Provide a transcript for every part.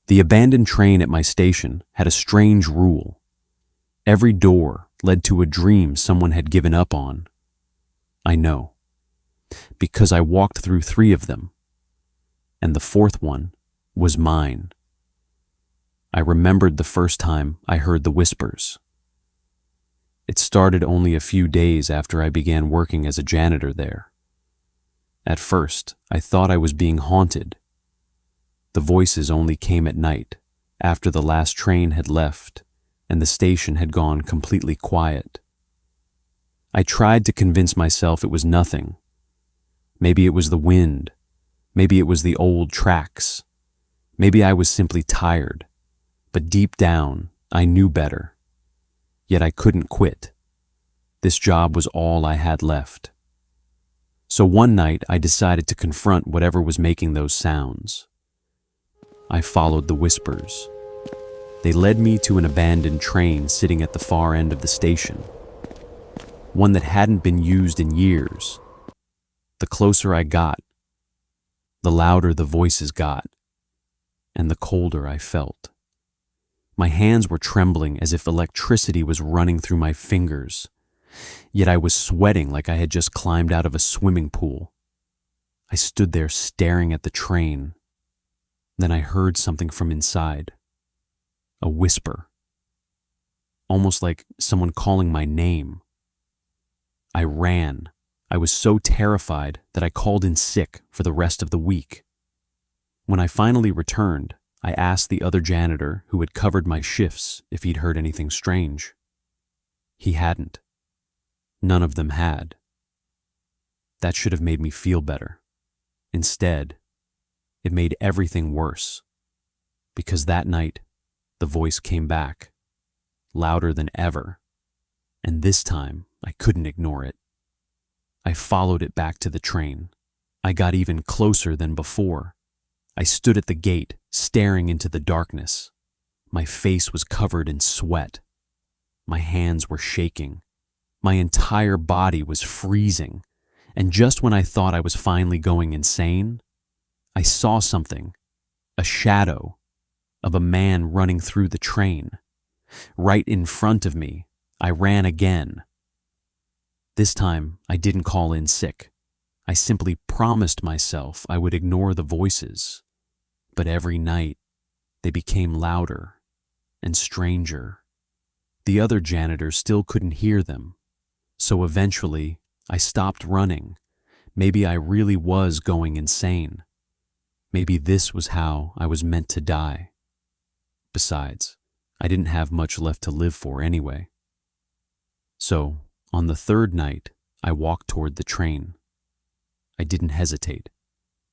The abandoned train at my station had a strange rule. Every door led to a dream someone had given up on. I know, because I walked through 3 of them, and the 4th one was mine. I remembered the first time I heard the whispers. It started only a few days after I began working as a janitor there. At first, I thought I was being haunted. The voices only came at night, after the last train had left and the station had gone completely quiet. I tried to convince myself it was nothing. Maybe it was the wind. Maybe it was the old tracks. Maybe I was simply tired. But deep down, I knew better. Yet I couldn't quit. This job was all I had left. So one night, I decided to confront whatever was making those sounds. I followed the whispers. They led me to an abandoned train sitting at the far end of the station. One that hadn't been used in years. The closer I got, the louder the voices got, and the colder I felt. My hands were trembling as if electricity was running through my fingers, yet I was sweating like I had just climbed out of a swimming pool. I stood there staring at the train. Then I heard something from inside. A whisper. Almost like someone calling my name. I ran. I was so terrified that I called in sick for the rest of the week. When I finally returned, I asked the other janitor who had covered my shifts if he'd heard anything strange. He hadn't. None of them had. That should have made me feel better. Instead, it made everything worse. Because that night, the voice came back, louder than ever, and this time I couldn't ignore it. I followed it back to the train. I got even closer than before. I stood at the gate, staring into the darkness. My face was covered in sweat. My hands were shaking. My entire body was freezing. And just when I thought I was finally going insane, I saw something, a shadow of a man running through the train. Right in front of me, I ran again. This time, I didn't call in sick. I simply promised myself I would ignore the voices. But every night, they became louder and stranger. The other janitors still couldn't hear them. So eventually, I stopped running. Maybe I really was going insane. Maybe this was how I was meant to die. Besides, I didn't have much left to live for anyway. So, on the 3rd night, I walked toward the train. I didn't hesitate.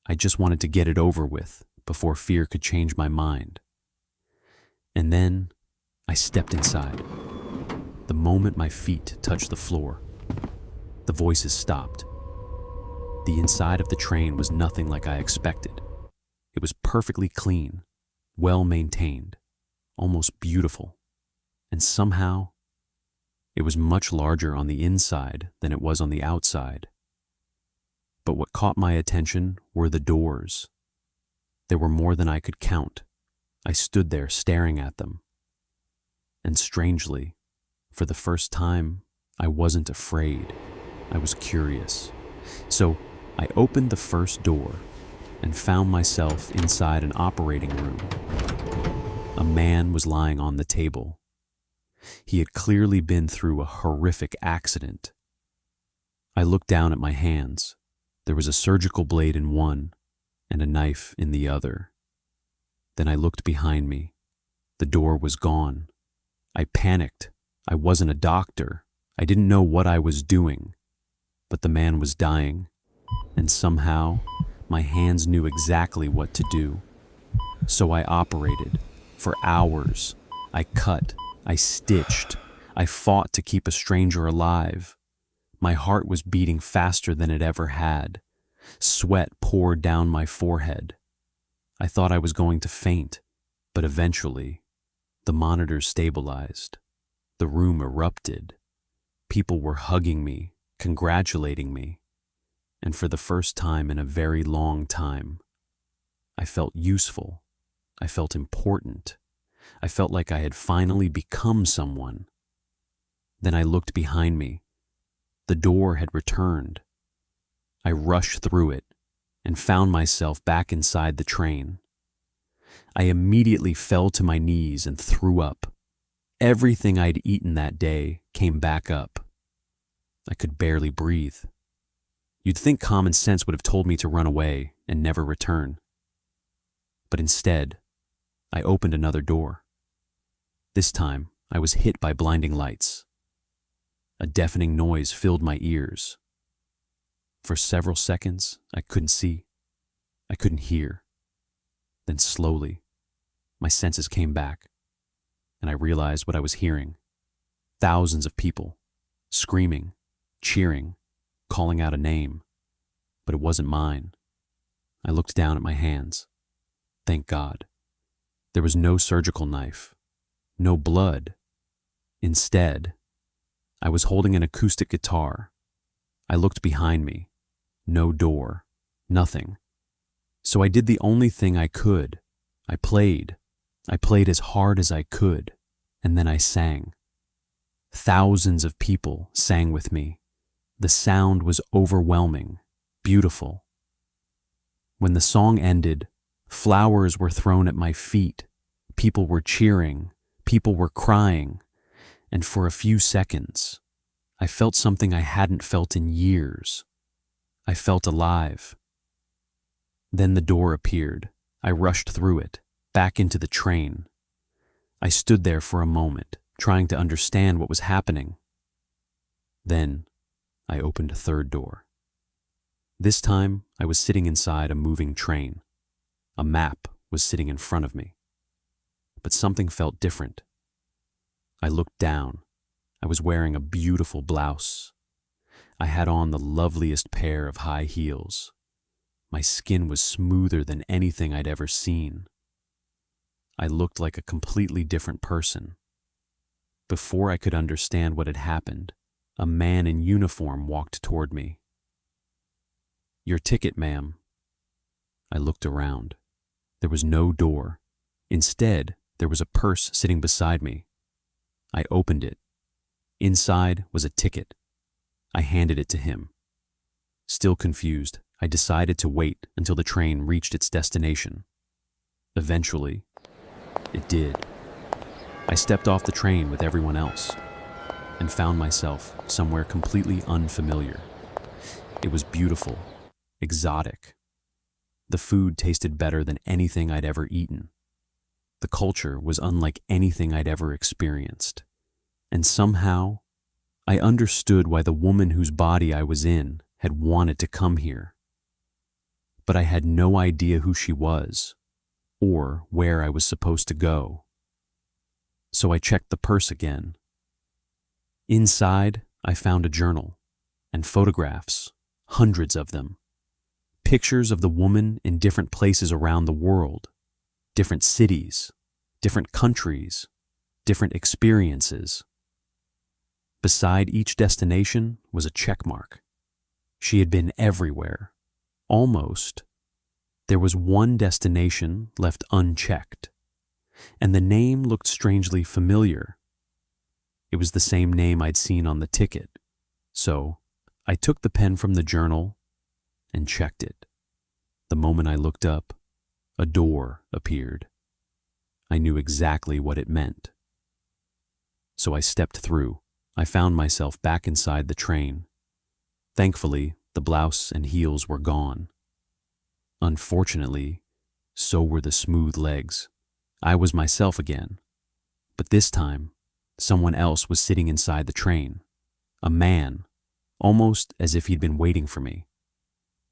I just wanted to get it over with before fear could change my mind. And then, I stepped inside. The moment my feet touched the floor, the voices stopped. The inside of the train was nothing like I expected. It was perfectly clean, well maintained, almost beautiful. And somehow, it was much larger on the inside than it was on the outside. But what caught my attention were the doors. There were more than I could count. I stood there staring at them. And strangely, for the first time, I wasn't afraid. I was curious. So I opened the first door and found myself inside an operating room. A man was lying on the table. He had clearly been through a horrific accident. I looked down at my hands. There was a surgical blade in one and a knife in the other. Then I looked behind me. The door was gone. I panicked. I wasn't a doctor. I didn't know what I was doing. But the man was dying, and somehow my hands knew exactly what to do. So I operated. For hours, I cut, I stitched, I fought to keep a stranger alive. My heart was beating faster than it ever had. Sweat poured down my forehead. I thought I was going to faint, but eventually, the monitor stabilized. The room erupted. People were hugging me, congratulating me. And for the first time in a very long time, I felt useful. I felt important. I felt like I had finally become someone. Then I looked behind me. The door had returned. I rushed through it and found myself back inside the train. I immediately fell to my knees and threw up. Everything I'd eaten that day came back up. I could barely breathe. You'd think common sense would have told me to run away and never return. But instead, I opened another door. This time, I was hit by blinding lights. A deafening noise filled my ears. For several seconds, I couldn't see. I couldn't hear. Then slowly, my senses came back, and I realized what I was hearing. Thousands of people, screaming, cheering, calling out a name, but it wasn't mine. I looked down at my hands. Thank God. There was no surgical knife, no blood. Instead, I was holding an acoustic guitar. I looked behind me. No door, nothing. So I did the only thing I could. I played. I played as hard as I could, and then I sang. Thousands of people sang with me. The sound was overwhelming, beautiful. When the song ended, flowers were thrown at my feet. People were cheering. People were crying. And for a few seconds, I felt something I hadn't felt in years. I felt alive. Then the door appeared. I rushed through it, back into the train. I stood there for a moment, trying to understand what was happening. Then, I opened a third door. This time, I was sitting inside a moving train. A map was sitting in front of me. But something felt different. I looked down. I was wearing a beautiful blouse. I had on the loveliest pair of high heels. My skin was smoother than anything I'd ever seen. I looked like a completely different person. Before I could understand what had happened, a man in uniform walked toward me. "Your ticket, ma'am." I looked around. There was no door. Instead, there was a purse sitting beside me. I opened it. Inside was a ticket. I handed it to him. Still confused, I decided to wait until the train reached its destination. Eventually, it did. I stepped off the train with everyone else and found myself somewhere completely unfamiliar. It was beautiful, exotic. The food tasted better than anything I'd ever eaten. The culture was unlike anything I'd ever experienced. And somehow, I understood why the woman whose body I was in had wanted to come here. But I had no idea who she was, or where I was supposed to go. So I checked the purse again. Inside, I found a journal and photographs, hundreds of them. Pictures of the woman in different places around the world, different cities, different countries, different experiences. Beside each destination was a check mark. She had been everywhere, almost. There was one destination left unchecked, and the name looked strangely familiar. It was the same name I'd seen on the ticket, so I took the pen from the journal and checked it. The moment I looked up, a door appeared. I knew exactly what it meant. So I stepped through. I found myself back inside the train. Thankfully, the blouse and heels were gone. Unfortunately, so were the smooth legs. I was myself again. But this time, someone else was sitting inside the train. A man, almost as if he'd been waiting for me.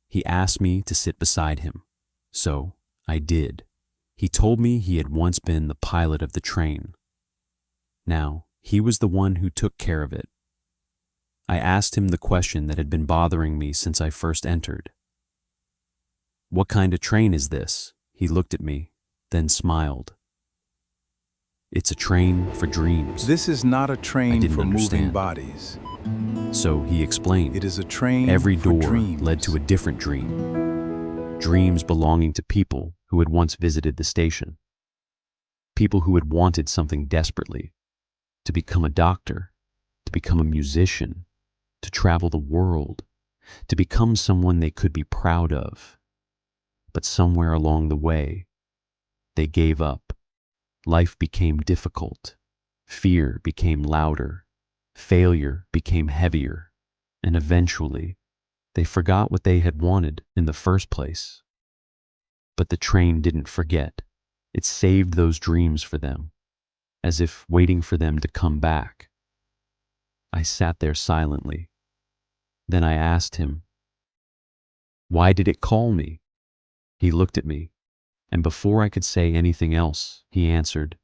He asked me to sit beside him, so I did. He told me he had once been the pilot of the train. Now, he was the one who took care of it. I asked him the question that had been bothering me since I first entered. "What kind of train is this?" He looked at me, then smiled. "It's a train for dreams." This is not a I train didn't for moving understand. bodies. So he explained. It is a train Every for door dreams. led to a different dream. Dreams belonging to people who had once visited the station. people who had wanted something desperately, to become a doctor, to become a musician, to travel the world, to become someone they could be proud of. But somewhere along the way, they gave up. Life became difficult. Fear became louder. Failure became heavier. And eventually, they forgot what they had wanted in the first place. But the train didn't forget. It saved those dreams for them, as if waiting for them to come back. I sat there silently. Then I asked him, "Why did it call me?" He looked at me, and before I could say anything else, he answered,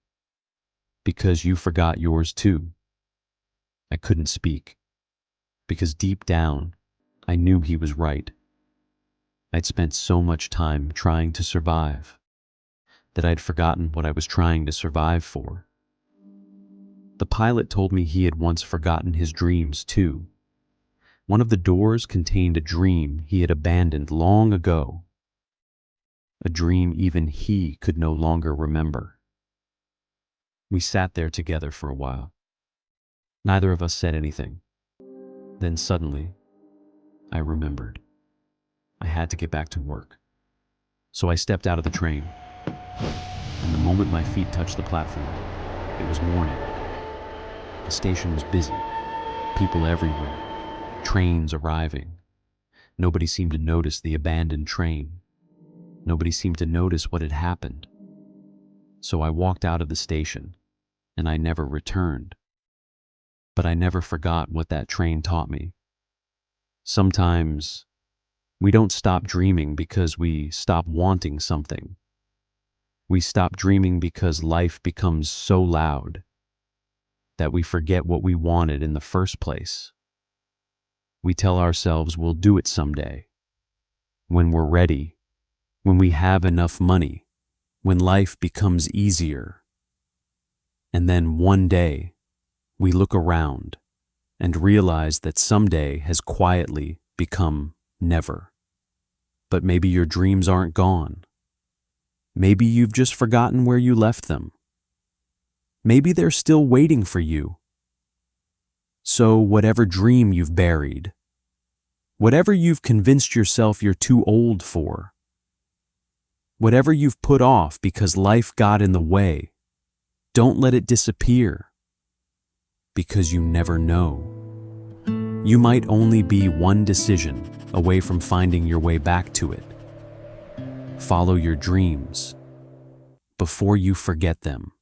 "Because you forgot yours too." I couldn't speak, because deep down, I knew he was right. I'd spent so much time trying to survive that I'd forgotten what I was trying to survive for. The pilot told me he had once forgotten his dreams too. One of the doors contained a dream he had abandoned long ago, a dream even he could no longer remember. We sat there together for a while. Neither of us said anything. Then suddenly, I remembered. I had to get back to work. So I stepped out of the train, and the moment my feet touched the platform, it was morning. The station was busy, people everywhere, trains arriving. Nobody seemed to notice the abandoned train. Nobody seemed to notice what had happened. So I walked out of the station, and I never returned. But I never forgot what that train taught me. Sometimes we don't stop dreaming because we stop wanting something. We stop dreaming because life becomes so loud that we forget what we wanted in the first place. We tell ourselves we'll do it someday, when we're ready, when we have enough money, when life becomes easier. And then one day, we look around and realize that someday has quietly become never. But maybe your dreams aren't gone. Maybe you've just forgotten where you left them. Maybe they're still waiting for you. So whatever dream you've buried, whatever you've convinced yourself you're too old for, whatever you've put off because life got in the way, don't let it disappear, because you never know. You might only be one decision away from finding your way back to it. Follow your dreams before you forget them.